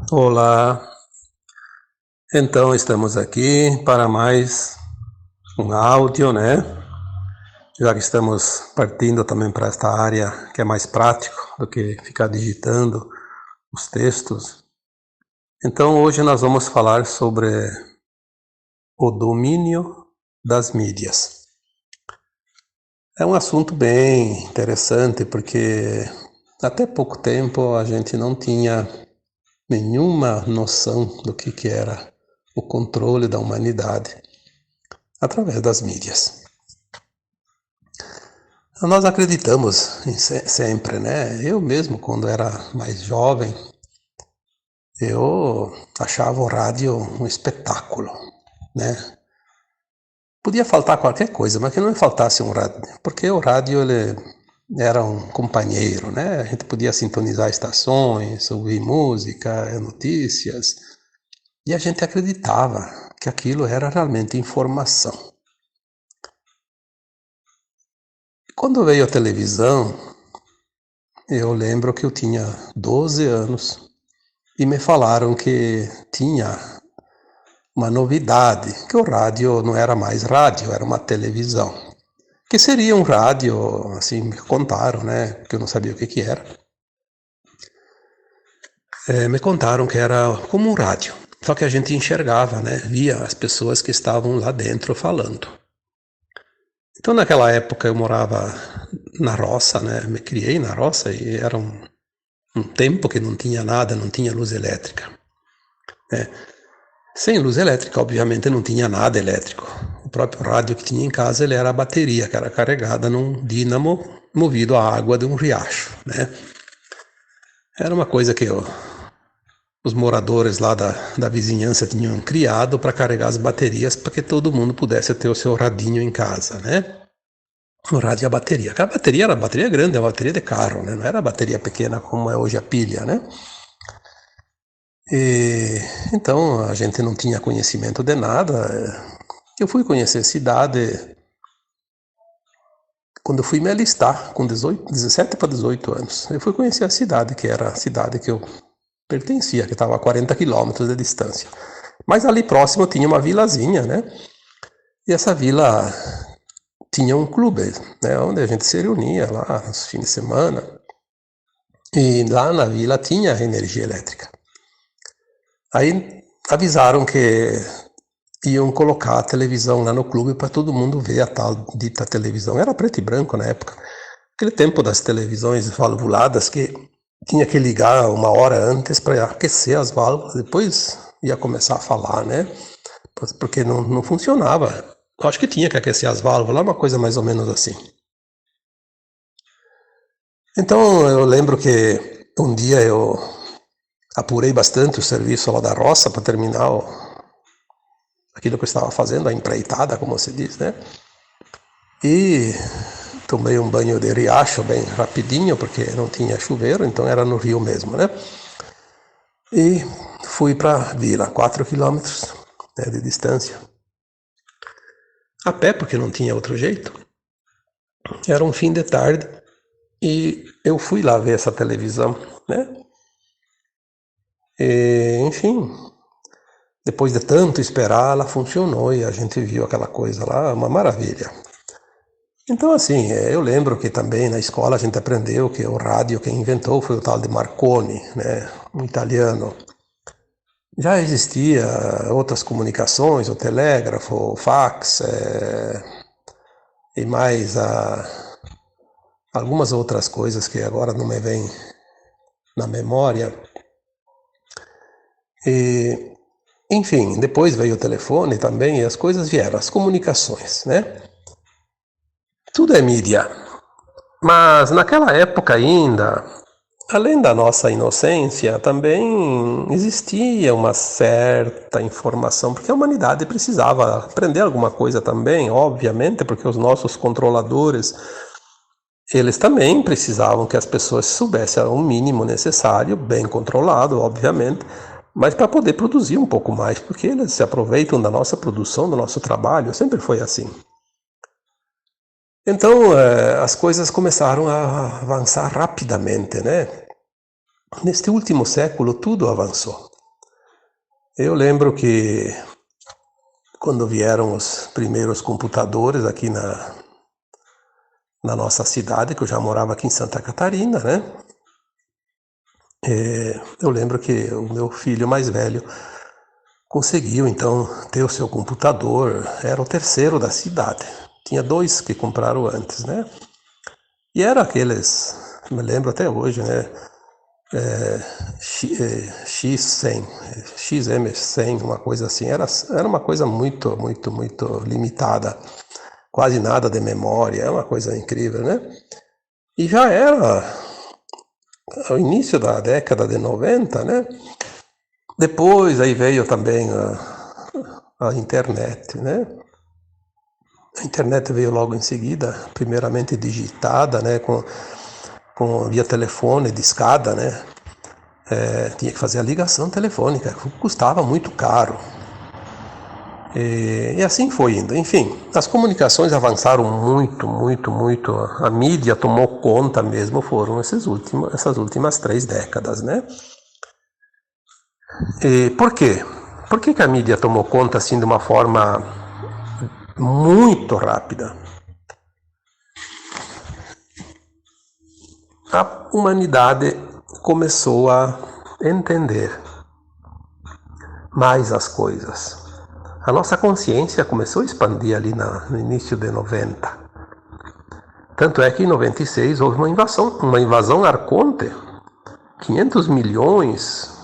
Olá, então estamos aqui para mais um áudio, né? Já que estamos partindo também para esta área que é mais prático do que ficar digitando os textos. Então hoje nós vamos falar sobre o domínio das mídias. É um assunto bem interessante porque até pouco tempo a gente não tinha nenhuma noção do que era o controle da humanidade através das mídias. Nós acreditamos sempre, né? Eu mesmo, quando era mais jovem, eu achava o rádio um espetáculo, né? Podia faltar qualquer coisa, mas que não faltasse um rádio, porque o rádio ele era um companheiro, né? A gente podia sintonizar estações, ouvir música, notícias, e a gente acreditava que aquilo era realmente informação. Quando veio a televisão, eu lembro que eu tinha 12 anos e me falaram que tinha uma novidade, que o rádio não era mais rádio, era uma televisão. Que seria um rádio, assim, me contaram, né, porque eu não sabia o que era. Me contaram que era como um rádio, só que a gente enxergava, né, via as pessoas que estavam lá dentro falando. Então naquela época eu morava na roça, né, me criei na roça e era um tempo que não tinha nada, não tinha luz elétrica. Sem luz elétrica, obviamente, não tinha nada elétrico. O próprio rádio que tinha em casa ele era a bateria, que era carregada num dínamo movido à água de um riacho, né? Era uma coisa que os moradores lá da vizinhança tinham criado para carregar as baterias para que todo mundo pudesse ter o seu radinho em casa, né? O rádio e a bateria. A bateria era bateria grande, a bateria de carro, né? Não era bateria pequena como é hoje a pilha, né? Então a gente não tinha conhecimento de nada. Eu fui conhecer a cidade quando eu fui me alistar, com 17 para 18 anos. Eu fui conhecer a cidade, que era a cidade que eu pertencia, que estava a 40 quilômetros de distância. Mas ali próximo tinha uma vilazinha, né? E essa vila tinha um clube, né? Onde a gente se reunia lá nos fins de semana. E lá na vila tinha energia elétrica. Aí avisaram que iam colocar a televisão lá no clube para todo mundo ver a tal dita televisão. Era preto e branco na época. Aquele tempo das televisões valvuladas que tinha que ligar uma hora antes para aquecer as válvulas, depois ia começar a falar, né? Porque não funcionava. Eu acho que tinha que aquecer as válvulas, uma coisa mais ou menos assim. Então eu lembro que um dia eu apurei bastante o serviço lá da roça para terminar aquilo que eu estava fazendo, a empreitada, como se diz, né? E tomei um banho de riacho bem rapidinho, porque não tinha chuveiro, então era no rio mesmo, né? E fui para a vila, 4 quilômetros, né, de distância. A pé, porque não tinha outro jeito. Era um fim de tarde e eu fui lá ver essa televisão, né? E, enfim, depois de tanto esperar, ela funcionou e a gente viu aquela coisa lá, uma maravilha. Então, assim, eu lembro que também na escola a gente aprendeu que o rádio quem inventou foi o tal de Marconi, né, um italiano. Já existia outras comunicações, o telégrafo, o fax, e mais algumas outras coisas que agora não me vêm na memória. E, enfim, depois veio o telefone também e as coisas vieram, as comunicações, né? Tudo é mídia. Mas naquela época ainda, além da nossa inocência, também existia uma certa informação, porque a humanidade precisava aprender alguma coisa também, obviamente, porque os nossos controladores, eles também precisavam que as pessoas soubessem o mínimo necessário, bem controlado, obviamente, mas para poder produzir um pouco mais, porque eles se aproveitam da nossa produção, do nosso trabalho, sempre foi assim. Então, as coisas começaram a avançar rapidamente, né? Neste último século, tudo avançou. Eu lembro que quando vieram os primeiros computadores aqui na nossa cidade, que eu já morava aqui em Santa Catarina, né? Eu lembro que o meu filho mais velho conseguiu então ter o seu computador, era o terceiro da cidade. Tinha dois que compraram antes, né? E era aqueles, me lembro até hoje, né? X100, XM100, uma coisa assim. Era uma coisa muito, muito, muito limitada. Quase nada de memória, é uma coisa incrível, né? E já era ao início da década de 90, né? Depois aí veio também a internet, né? A internet veio logo em seguida, primeiramente digitada, né? Com via telefone, discada, né? Tinha que fazer a ligação telefônica, custava muito caro. E assim foi indo. Enfim, as comunicações avançaram muito, muito, muito. A mídia tomou conta mesmo, foram essas últimas 3 décadas, né? E por quê? Por que a mídia tomou conta assim de uma forma muito rápida? A humanidade começou a entender mais as coisas. A nossa consciência começou a expandir ali no início de 90. Tanto é que em 96 houve uma invasão arconte. 500 milhões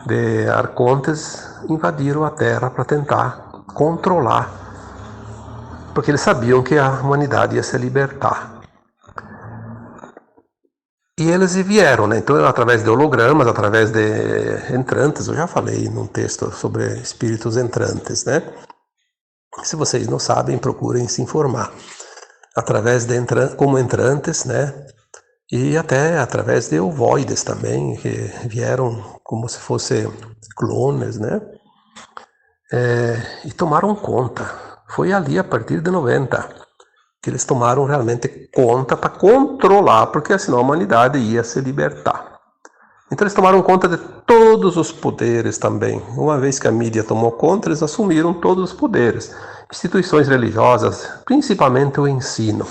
de arcontes invadiram a Terra para tentar controlar, porque eles sabiam que a humanidade ia se libertar. E eles vieram, né? Então, através de hologramas, através de entrantes, eu já falei num texto sobre espíritos entrantes, né? Se vocês não sabem, procurem se informar. Através de como entrantes, né? E até através de ovoides também, que vieram como se fossem clones, né? E tomaram conta. Foi ali, a partir de 90, que eles tomaram realmente conta para controlar, porque senão a humanidade ia se libertar. Então eles tomaram conta de todos os poderes também. Uma vez que a mídia tomou conta, eles assumiram todos os poderes. Instituições religiosas, principalmente o ensino,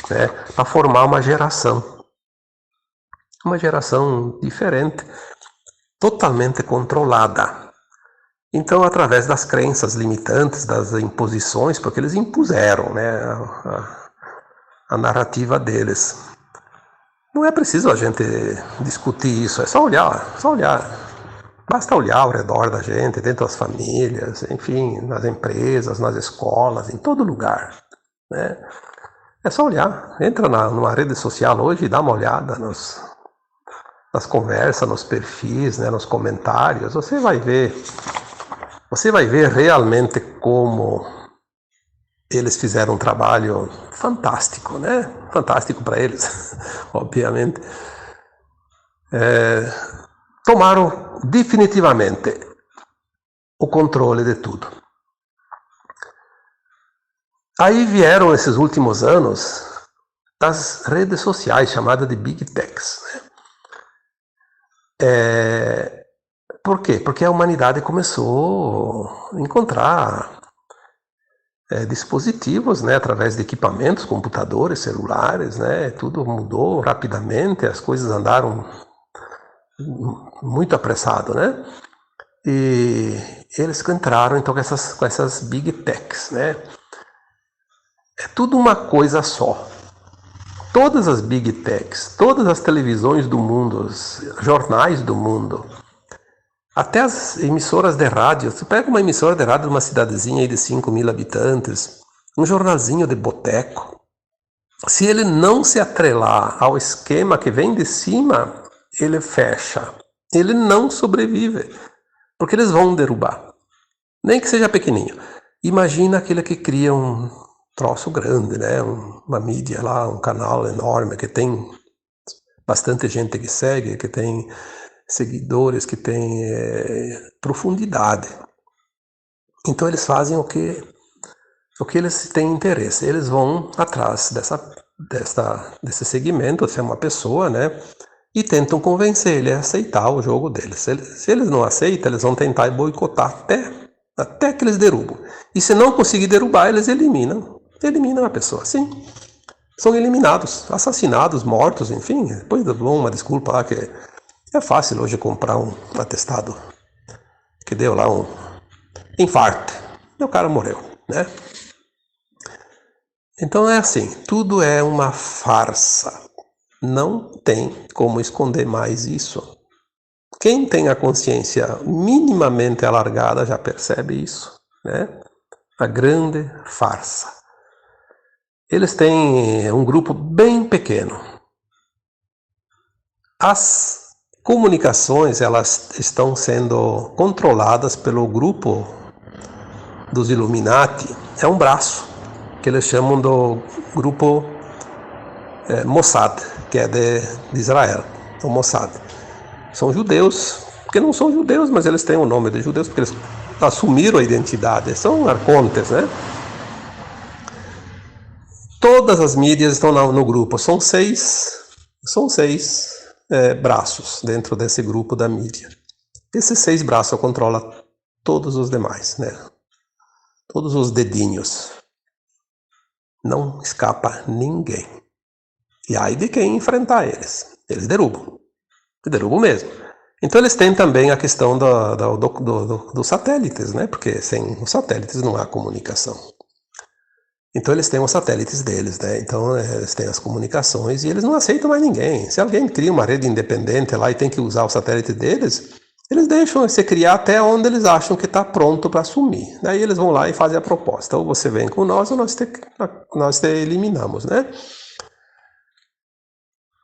né, para formar uma geração diferente, totalmente controlada. Então, através das crenças limitantes, das imposições, porque eles impuseram, né, a narrativa deles. Não é preciso a gente discutir isso, é só olhar, só olhar. Basta olhar ao redor da gente, dentro das famílias, enfim, nas empresas, nas escolas, em todo lugar, né? É só olhar. Entra numa rede social hoje e dá uma olhada nas conversas, nos perfis, né, nos comentários. Você vai ver realmente como eles fizeram um trabalho fantástico, né? Fantástico para eles, obviamente. Tomaram definitivamente o controle de tudo. Aí vieram esses últimos anos as redes sociais, chamadas de Big Techs, né? Por quê? Porque a humanidade começou a encontrar dispositivos, né, através de equipamentos, computadores, celulares, né, tudo mudou rapidamente, as coisas andaram muito apressado, né? E eles entraram então com essas Big Techs, né? É tudo uma coisa só. Todas as Big Techs, todas as televisões do mundo, os jornais do mundo, até as emissoras de rádio. Você pega uma emissora de rádio de uma cidadezinha aí de 5.000 habitantes, um jornalzinho de boteco. Se ele não se atrelar ao esquema que vem de cima, ele fecha. Ele não sobrevive, porque eles vão derrubar. Nem que seja pequenininho. Imagina aquele que cria um troço grande, né? Uma mídia lá, um canal enorme, que tem bastante gente que segue, que tem seguidores, que tem profundidade. Então eles fazem o que eles têm interesse. Eles vão atrás desse segmento, se é uma pessoa, né? e tentam convencer ele a aceitar o jogo deles. Se eles não aceitam, eles vão tentar boicotar até que eles derrubam. E se não conseguir derrubar, eles eliminam a pessoa, sim. São eliminados, assassinados, mortos, enfim. Depois dão uma desculpa lá, que é fácil hoje comprar um atestado que deu lá um infarto e o cara morreu, né? Então é assim, tudo é uma farsa. Não tem como esconder mais isso. Quem tem a consciência minimamente alargada já percebe isso, né? A grande farsa. Eles têm um grupo bem pequeno. As comunicações, elas estão sendo controladas pelo grupo dos Illuminati. É um braço que eles chamam do grupo Mossad, que é de Israel, o Mossad. São judeus, que não são judeus, mas eles têm o nome de judeus porque eles assumiram a identidade, são arcontes, né? Todas as mídias estão no grupo, são seis braços dentro desse grupo da mídia. Esses 6 braços controlam todos os demais, né? Todos os dedinhos. Não escapa ninguém. E aí de quem enfrentar eles. Eles derrubam. Derrubam mesmo. Então eles têm também a questão dos satélites, né? Porque sem os satélites não há comunicação. Então eles têm os satélites deles, né? Então eles têm as comunicações e eles não aceitam mais ninguém. Se alguém cria uma rede independente lá e tem que usar o satélite deles, eles deixam você criar até onde eles acham que está pronto para assumir. Daí eles vão lá e fazem a proposta. Ou você vem com nós ou nós te eliminamos, né?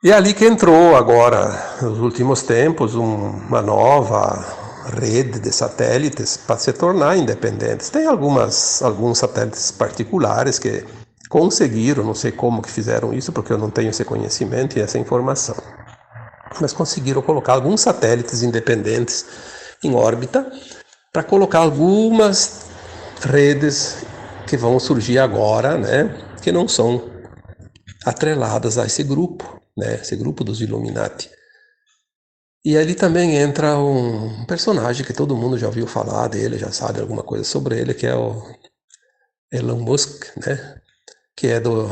E é ali que entrou agora, nos últimos tempos, uma nova rede de satélites para se tornar independentes. Tem alguns satélites particulares que conseguiram, não sei como que fizeram isso, porque eu não tenho esse conhecimento e essa informação, mas conseguiram colocar alguns satélites independentes em órbita para colocar algumas redes que vão surgir agora, né, que não são atreladas a esse grupo, né, esse grupo dos Illuminati. E ali também entra um personagem que todo mundo já ouviu falar dele, já sabe alguma coisa sobre ele, que é o Elon Musk, né, que é do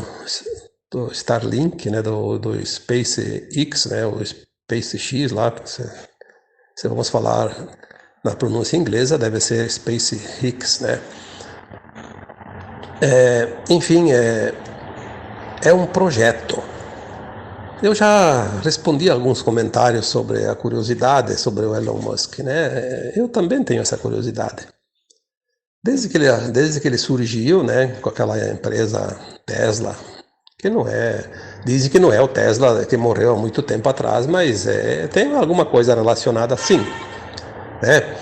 Starlink, né, do SpaceX, né, o SpaceX lá, se vamos falar na pronúncia inglesa, deve ser SpaceX, né. Enfim, é um projeto. Eu já respondi alguns comentários sobre a curiosidade sobre o Elon Musk, né? Eu também tenho essa curiosidade. Desde que ele surgiu, né, com aquela empresa Tesla, que não é, dizem que não é o Tesla que morreu há muito tempo atrás, mas tem alguma coisa relacionada assim, né?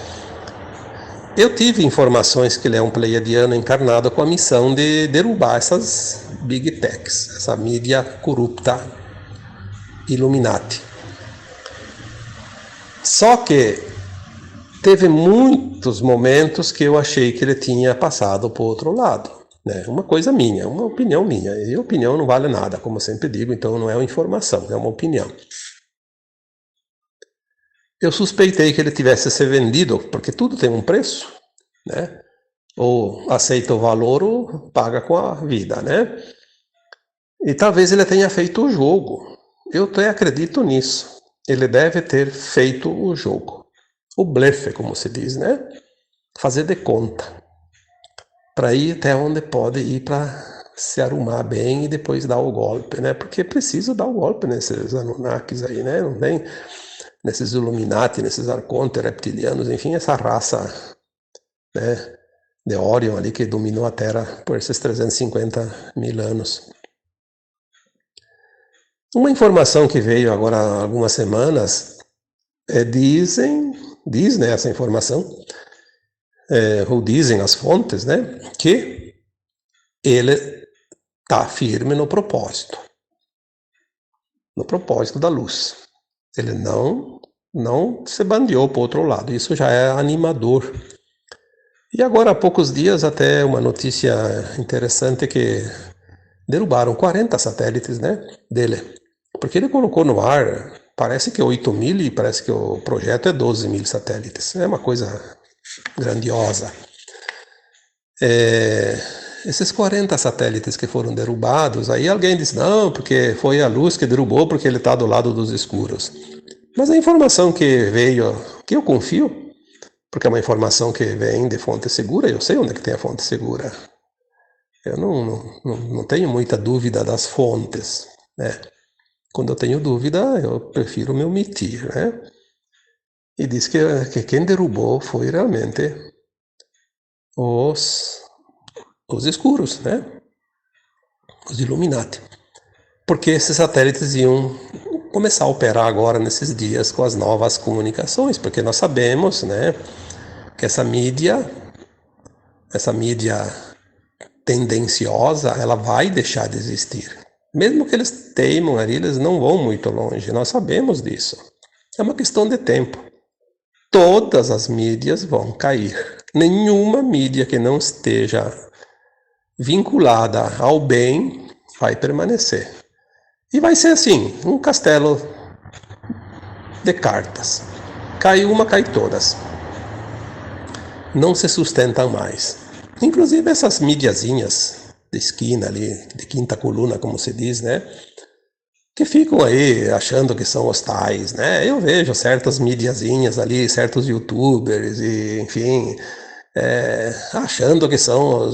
Eu tive informações que ele é um pleiadiano encarnado com a missão de derrubar essas big techs, essa mídia corrupta Illuminati. Só que teve muitos momentos que eu achei que ele tinha passado para o outro lado, né? Uma coisa minha, uma opinião minha. E opinião não vale nada, como eu sempre digo, então não é uma informação, é uma opinião. Eu suspeitei que ele tivesse se vendido, porque tudo tem um preço, né? Ou aceita o valor ou paga com a vida, né? E talvez ele tenha feito o jogo. Eu até acredito nisso. Ele deve ter feito o jogo. O blefe, como se diz, né? Fazer de conta. Para ir até onde pode ir para se arrumar bem e depois dar o golpe, né? Porque precisa dar o golpe nesses Anunnakis aí, né? Não tem nesses Illuminati, nesses arcontes reptilianos, enfim, essa raça, né, de Orion ali que dominou a Terra por esses 350 mil anos. Uma informação que veio agora há algumas semanas, diz, né, essa informação, ou dizem as fontes, né, que ele está firme no propósito da luz. Ele não se bandeou para o outro lado, isso já é animador. E agora há poucos dias até uma notícia interessante que derrubaram 40 satélites, né, dele. Porque ele colocou no ar Parece que 8.000 e parece que o projeto é 12.000 satélites. É uma coisa grandiosa. Esses 40 satélites que foram derrubados, aí alguém diz, não, porque foi a luz que derrubou porque ele está do lado dos escuros. Mas a informação que veio, que eu confio, porque é uma informação que vem de fonte segura, eu sei onde é que tem a fonte segura. Eu não tenho muita dúvida das fontes, né? Quando eu tenho dúvida, eu prefiro me omitir, né? E diz que quem derrubou foi realmente os escuros, né? Os Illuminati. Porque esses satélites iam começar a operar agora nesses dias com as novas comunicações, porque nós sabemos, né, que essa mídia tendenciosa, ela vai deixar de existir. Mesmo que eles teimam ali, eles não vão muito longe, nós sabemos disso. É uma questão de tempo. Todas as mídias vão cair. Nenhuma mídia que não esteja vinculada ao bem vai permanecer. E vai ser assim, um castelo de cartas. Cai uma, cai todas. Não se sustentam mais. Inclusive essas mídiazinhas de esquina ali, de quinta coluna, como se diz, né? Que ficam aí achando que são hostais, né? Eu vejo certas mídiazinhas ali, certos youtubers, e, enfim, achando que são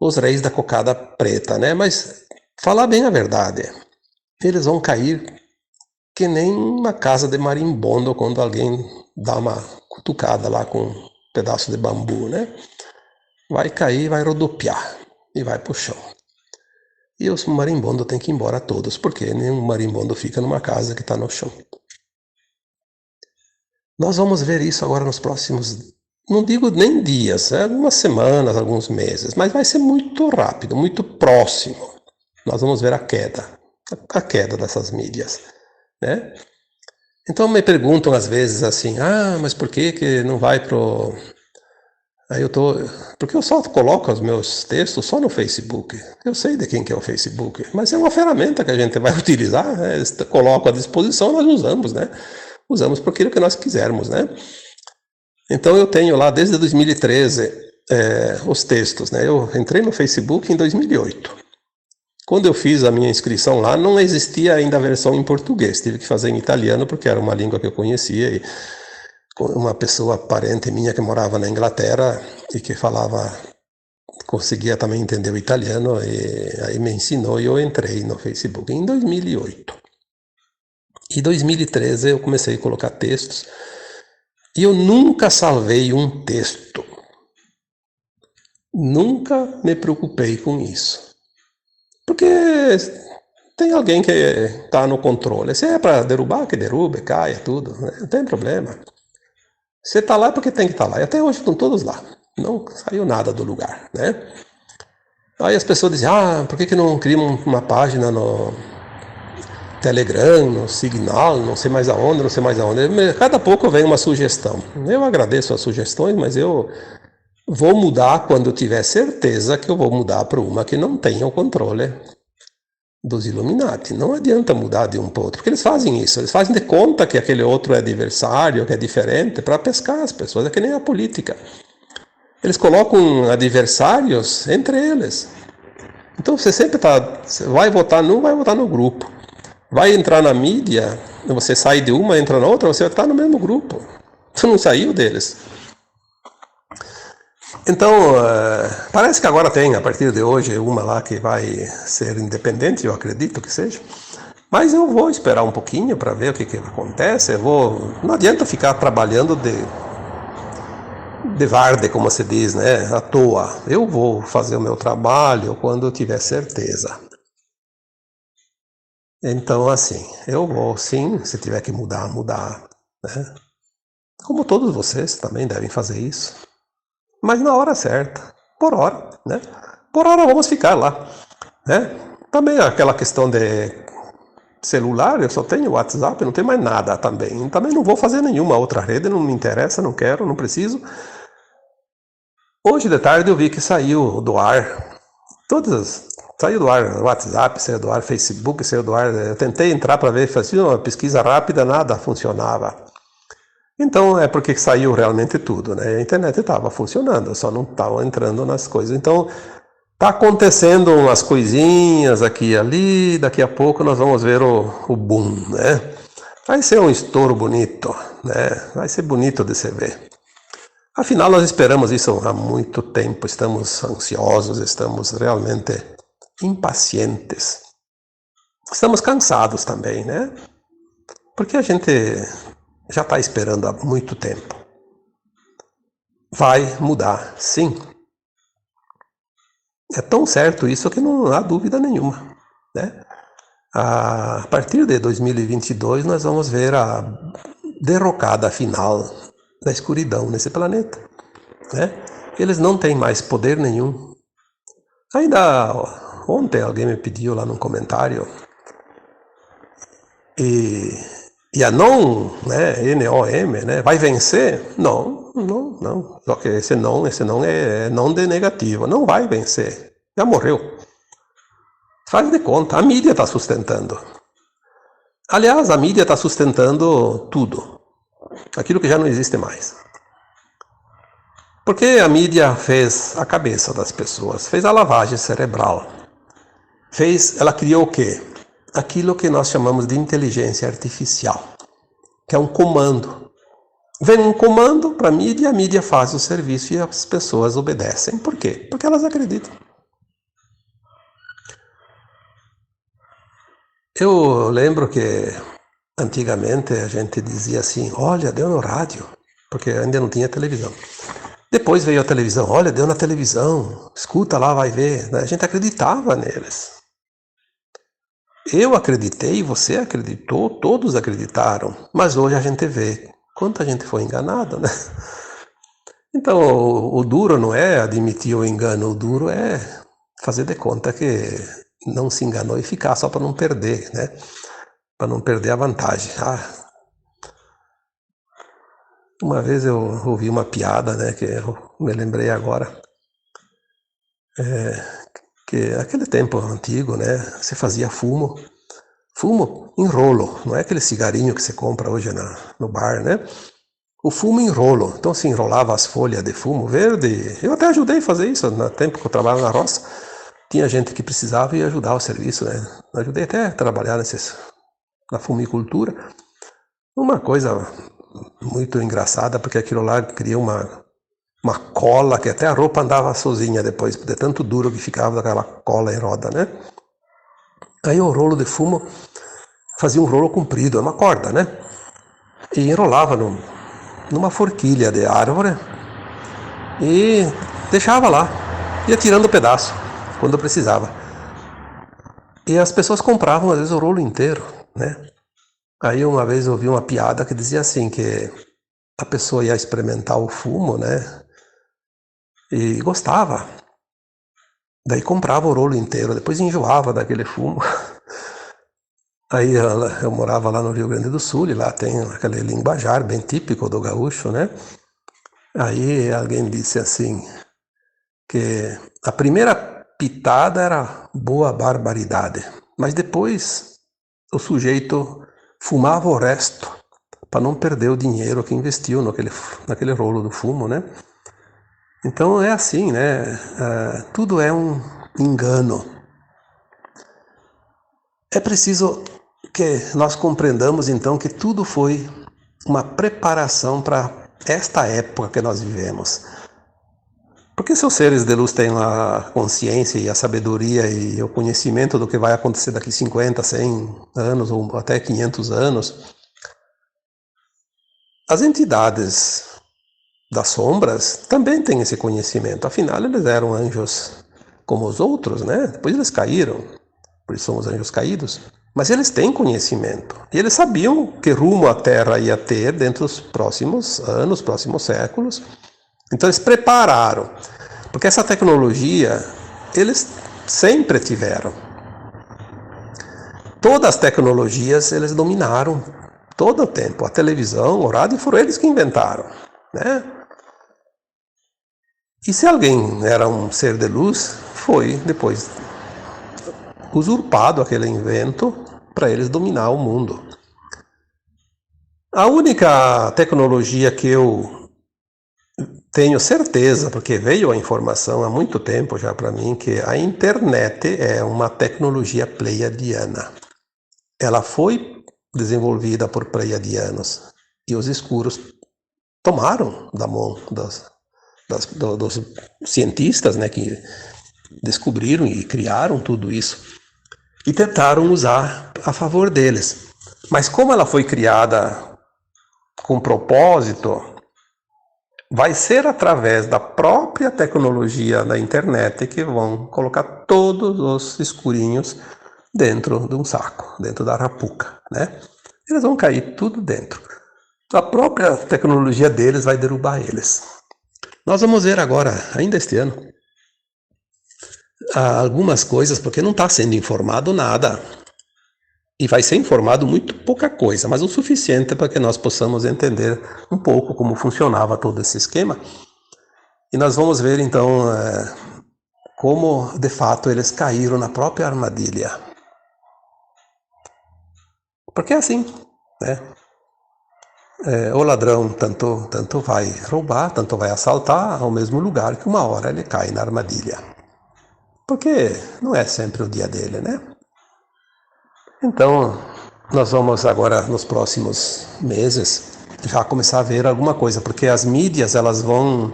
os reis da cocada preta, né? Mas, falar bem a verdade, eles vão cair que nem uma casa de marimbondo quando alguém dá uma cutucada lá com um pedaço de bambu, né? Vai cair, vai rodopiar e vai pro chão. E os marimbondos têm que ir embora todos, porque nenhum marimbondo fica numa casa que está no chão. Nós vamos ver isso agora nos próximos, não digo nem dias, algumas semanas, alguns meses, mas vai ser muito rápido, muito próximo. Nós vamos ver a queda dessas mídias, né? Então me perguntam às vezes assim, mas por que não vai pro... Porque eu só coloco os meus textos só no Facebook. Eu sei de quem que é o Facebook, mas é uma ferramenta que a gente vai utilizar, né? Coloco à disposição, nós usamos, né? Usamos por aquilo que nós quisermos, né? Então eu tenho lá desde 2013 os textos, né? Eu entrei no Facebook em 2008. Quando eu fiz a minha inscrição lá, não existia ainda a versão em português. Tive que fazer em italiano porque era uma língua que eu conhecia e uma pessoa parente minha que morava na Inglaterra e que conseguia também entender o italiano, e aí me ensinou e eu entrei no Facebook em 2008. Em 2013 eu comecei a colocar textos e eu nunca salvei um texto. Nunca me preocupei com isso. Porque tem alguém que está no controle. Se é para derrubar, que derrube, caia, tudo, né? Não tem problema. Você está lá porque tem que estar lá. E até hoje estão todos lá. Não saiu nada do lugar, né? Aí as pessoas dizem, por que não cria uma página no Telegram, no Signal, não sei mais aonde. Cada pouco vem uma sugestão. Eu agradeço as sugestões, mas eu vou mudar quando eu tiver certeza que eu vou mudar para uma que não tenha o controle dos Illuminati. Não adianta mudar de um para outro, porque eles fazem isso, eles fazem de conta que aquele outro é adversário, que é diferente, para pescar as pessoas, é que nem a política. Eles colocam adversários entre eles. Então você sempre vai votar num, vai votar no grupo. Vai entrar na mídia, você sai de uma, entra na outra, você vai estar no mesmo grupo. Você não saiu deles. Então, parece que agora tem, a partir de hoje, uma lá que vai ser independente, eu acredito que seja. Mas eu vou esperar um pouquinho para ver o que acontece. Não adianta ficar trabalhando de varde, como se diz, né, à toa. Eu vou fazer o meu trabalho quando eu tiver certeza. Então, assim, eu vou, sim, se tiver que mudar, né? Como todos vocês também devem fazer isso. Mas na hora certa, por hora, né? Por hora vamos ficar lá, né? Também aquela questão de celular, eu só tenho WhatsApp, não tenho mais nada também. Também não vou fazer nenhuma outra rede, não me interessa, não quero, não preciso. Hoje de tarde eu vi que saiu do ar Saiu do ar o WhatsApp, saiu do ar o Facebook, saiu do ar. Eu tentei entrar para ver, fiz uma pesquisa rápida, nada funcionava. Então é porque saiu realmente tudo, né? A internet estava funcionando, só não estava entrando nas coisas. Então tá acontecendo umas coisinhas aqui e ali, daqui a pouco nós vamos ver o boom, né? Vai ser um estouro bonito, né? Vai ser bonito de se ver. Afinal, nós esperamos isso há muito tempo, estamos ansiosos, estamos realmente impacientes. Estamos cansados também, né? Porque a gente já está esperando há muito tempo. Vai mudar, sim. É tão certo isso que não há dúvida nenhuma, né? A partir de 2022 nós vamos ver a derrocada final da escuridão nesse planeta, né? Eles não têm mais poder nenhum. Ainda ontem alguém me pediu lá num comentário e a NOM, né, N-O-M, né, vai vencer? Não. Só que esse não é não de negativo, não vai vencer, já morreu. Faz de conta, a mídia está sustentando. Aliás, a mídia está sustentando tudo, aquilo que já não existe mais. Porque a mídia fez a cabeça das pessoas, fez a lavagem cerebral. Ela criou o quê? Aquilo que nós chamamos de inteligência artificial, que é um comando. Vem um comando para a mídia faz o serviço e as pessoas obedecem. Por quê? Porque elas acreditam. Eu lembro que antigamente a gente dizia assim, olha, deu no rádio, porque ainda não tinha televisão. Depois veio a televisão, olha, deu na televisão, escuta lá, vai ver. A gente acreditava neles. Eu acreditei, você acreditou, todos acreditaram, mas hoje a gente vê quanta gente foi enganada, né? Então, o duro não é admitir o engano, o duro é fazer de conta que não se enganou e ficar só para não perder, né? Para não perder a vantagem. Uma vez eu ouvi uma piada, né, que eu me lembrei agora, que aquele tempo antigo, né, se fazia fumo em rolo, não é aquele cigarinho que você compra hoje no bar, né? O fumo em rolo. Então se enrolava as folhas de fumo verde. Eu até ajudei a fazer isso no tempo que eu trabalhava na roça. Tinha gente que precisava e ajudar o serviço, né? Ajudei até a trabalhar na fumicultura. Uma coisa muito engraçada, porque aquilo lá cria uma cola que até a roupa andava sozinha depois, de tanto duro que ficava daquela cola em roda, né? Aí o rolo de fumo fazia um rolo comprido, uma corda, né? E enrolava numa forquilha de árvore e deixava lá, ia tirando o pedaço quando precisava. E as pessoas compravam às vezes o rolo inteiro, né? Aí uma vez eu ouvi uma piada que dizia assim, que a pessoa ia experimentar o fumo, né? E gostava. Daí comprava o rolo inteiro, depois enjoava daquele fumo. Aí eu morava lá no Rio Grande do Sul, e lá tem aquele linguajar bem típico do gaúcho, né? Aí alguém disse assim, que a primeira pitada era boa barbaridade, mas depois o sujeito fumava o resto para não perder o dinheiro que investiu naquele rolo do fumo, né? Então é assim, né? Tudo é um engano. É preciso que nós compreendamos então que tudo foi uma preparação para esta época que nós vivemos. Porque se os seres de luz têm a consciência e a sabedoria e o conhecimento do que vai acontecer daqui 50, 100 anos ou até 500 anos, as entidades das sombras também têm esse conhecimento. Afinal, eles eram anjos como os outros, né? Depois eles caíram, por isso são os anjos caídos. Mas eles têm conhecimento. E eles sabiam que rumo a Terra ia ter dentro dos próximos anos, próximos séculos. Então eles prepararam. Porque essa tecnologia, eles sempre tiveram. Todas as tecnologias eles dominaram todo o tempo. A televisão, o rádio, foram eles que inventaram, né? E se alguém era um ser de luz, foi depois usurpado aquele invento para eles dominar o mundo. A única tecnologia que eu tenho certeza, porque veio a informação há muito tempo já para mim, que a internet é uma tecnologia pleiadiana. Ela foi desenvolvida por pleiadianos e os escuros tomaram da mão dos cientistas, né, que descobriram e criaram tudo isso e tentaram usar a favor deles. Mas como ela foi criada com propósito, vai ser através da própria tecnologia da internet que vão colocar todos os escurinhos dentro de um saco, dentro da arapuca, né? Eles vão cair tudo dentro. A própria tecnologia deles vai derrubar eles. Nós vamos ver agora, ainda este ano, algumas coisas, porque não está sendo informado nada. E vai ser informado muito pouca coisa, mas o suficiente para que nós possamos entender um pouco como funcionava todo esse esquema. E nós vamos ver então como de fato eles caíram na própria armadilha. Porque é assim, né? O ladrão tanto vai roubar, tanto vai assaltar ao mesmo lugar que uma hora ele cai na armadilha. Porque não é sempre o dia dele, né? Então, nós vamos agora, nos próximos meses, já começar a ver alguma coisa, porque as mídias, elas vão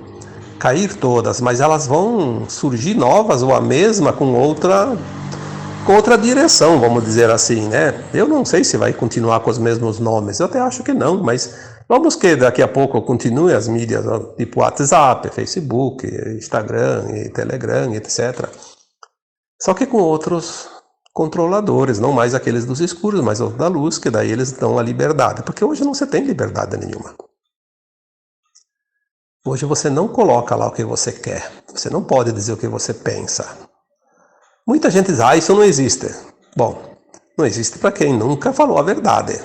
cair todas, mas elas vão surgir novas ou a mesma com outra direção, vamos dizer assim, né? Eu não sei se vai continuar com os mesmos nomes, eu até acho que não, mas vamos que daqui a pouco continue as mídias, tipo WhatsApp, Facebook, Instagram, e Telegram, etc. Só que com outros controladores, não mais aqueles dos escuros, mas os da luz, que daí eles dão a liberdade, porque hoje não se tem liberdade nenhuma. Hoje você não coloca lá o que você quer, você não pode dizer o que você pensa. Muita gente diz, isso não existe. Bom, não existe para quem nunca falou a verdade.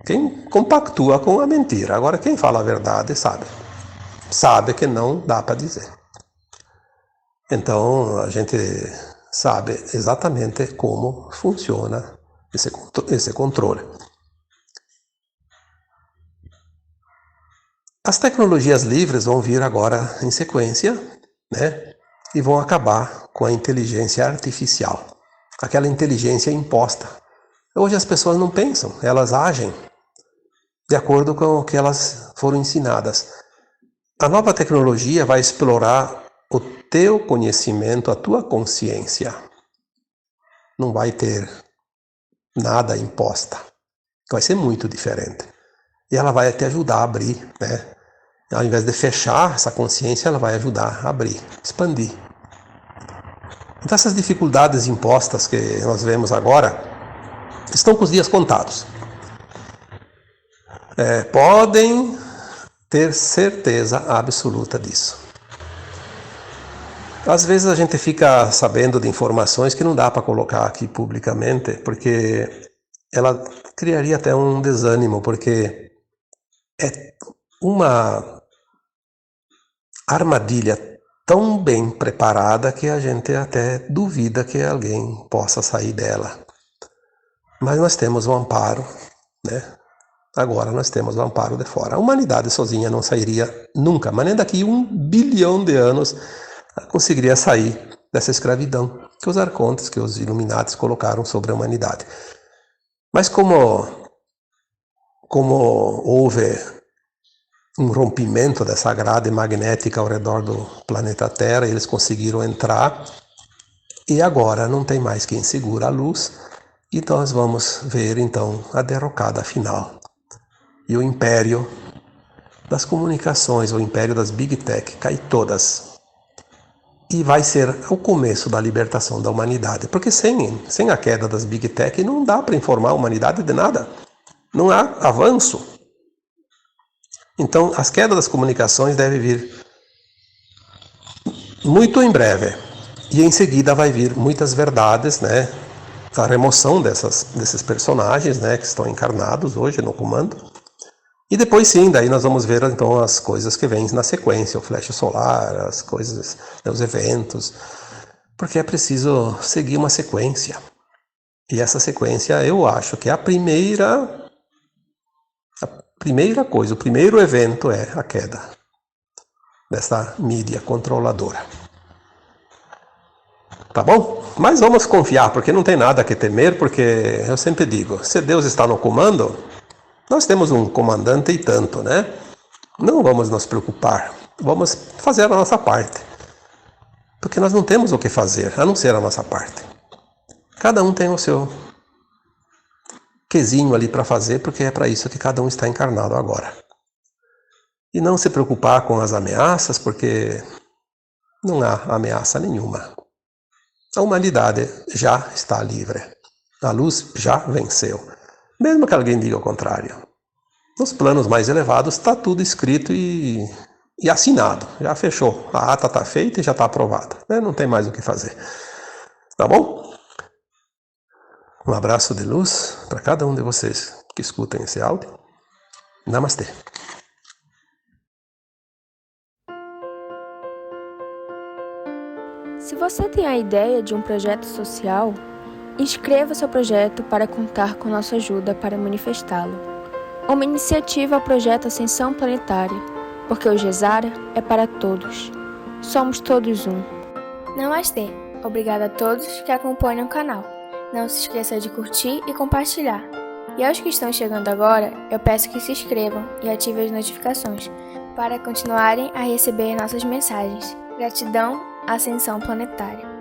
Quem compactua com a mentira. Agora quem fala a verdade sabe que não dá para dizer. Então a gente sabe exatamente como funciona esse controle. As tecnologias livres vão vir agora em sequência, né? E vão acabar com a inteligência artificial, aquela inteligência imposta. Hoje as pessoas não pensam, elas agem de acordo com o que elas foram ensinadas. A nova tecnologia vai explorar o teu conhecimento, a tua consciência. Não vai ter nada imposta. Vai ser muito diferente. E ela vai te ajudar a abrir, né? Ao invés de fechar essa consciência, ela vai ajudar a abrir, expandir. Então essas dificuldades impostas que nós vemos agora estão com os dias contados. Podem ter certeza absoluta disso. Às vezes a gente fica sabendo de informações que não dá para colocar aqui publicamente, porque ela criaria até um desânimo, porque é uma armadilha tão bem preparada que a gente até duvida que alguém possa sair dela. Mas nós temos o amparo, né? Agora nós temos o amparo de fora. A humanidade sozinha não sairia nunca, mas nem daqui 1 bilhão de anos conseguiria sair dessa escravidão que os arcontes, que os Illuminatis colocaram sobre a humanidade. Mas como houve um rompimento dessa grade magnética ao redor do planeta Terra, eles conseguiram entrar e agora não tem mais quem segura a luz e nós vamos ver então a derrocada final. E o império das comunicações, o império das Big Tech, cai todas. E vai ser o começo da libertação da humanidade, porque sem a queda das Big Tech não dá para informar a humanidade de nada. Não há avanço. Então, as quedas das comunicações devem vir muito em breve. E em seguida vai vir muitas verdades, né? A remoção desses personagens, né, que estão encarnados hoje no comando. E depois sim, daí nós vamos ver então as coisas que vêm na sequência, o flash solar, as coisas, os eventos. Porque é preciso seguir uma sequência. E essa sequência eu acho que é a primeira coisa, o primeiro evento é a queda dessa mídia controladora. Tá bom? Mas vamos confiar, porque não tem nada que temer, porque eu sempre digo, se Deus está no comando, nós temos um comandante e tanto, né? Não vamos nos preocupar, vamos fazer a nossa parte. Porque nós não temos o que fazer, a não ser a nossa parte. Cada um tem o seu quesinho ali para fazer, porque é para isso que cada um está encarnado agora. E não se preocupar com as ameaças, porque não há ameaça nenhuma. A humanidade já está livre. A luz já venceu. Mesmo que alguém diga o contrário. Nos planos mais elevados está tudo escrito e assinado. Já fechou. A ata está feita e já está aprovada. Não tem mais o que fazer. Tá bom? Um abraço de luz para cada um de vocês que escutem esse áudio. Namastê. Se você tem a ideia de um projeto social, inscreva seu projeto para contar com nossa ajuda para manifestá-lo. Uma iniciativa ao projeto Ascensão Planetária, porque o Gesara é para todos. Somos todos um. Namastê. Obrigada a todos que acompanham o canal. Não se esqueça de curtir e compartilhar. E aos que estão chegando agora, eu peço que se inscrevam e ativem as notificações para continuarem a receber nossas mensagens. Gratidão, Ascensão Planetária.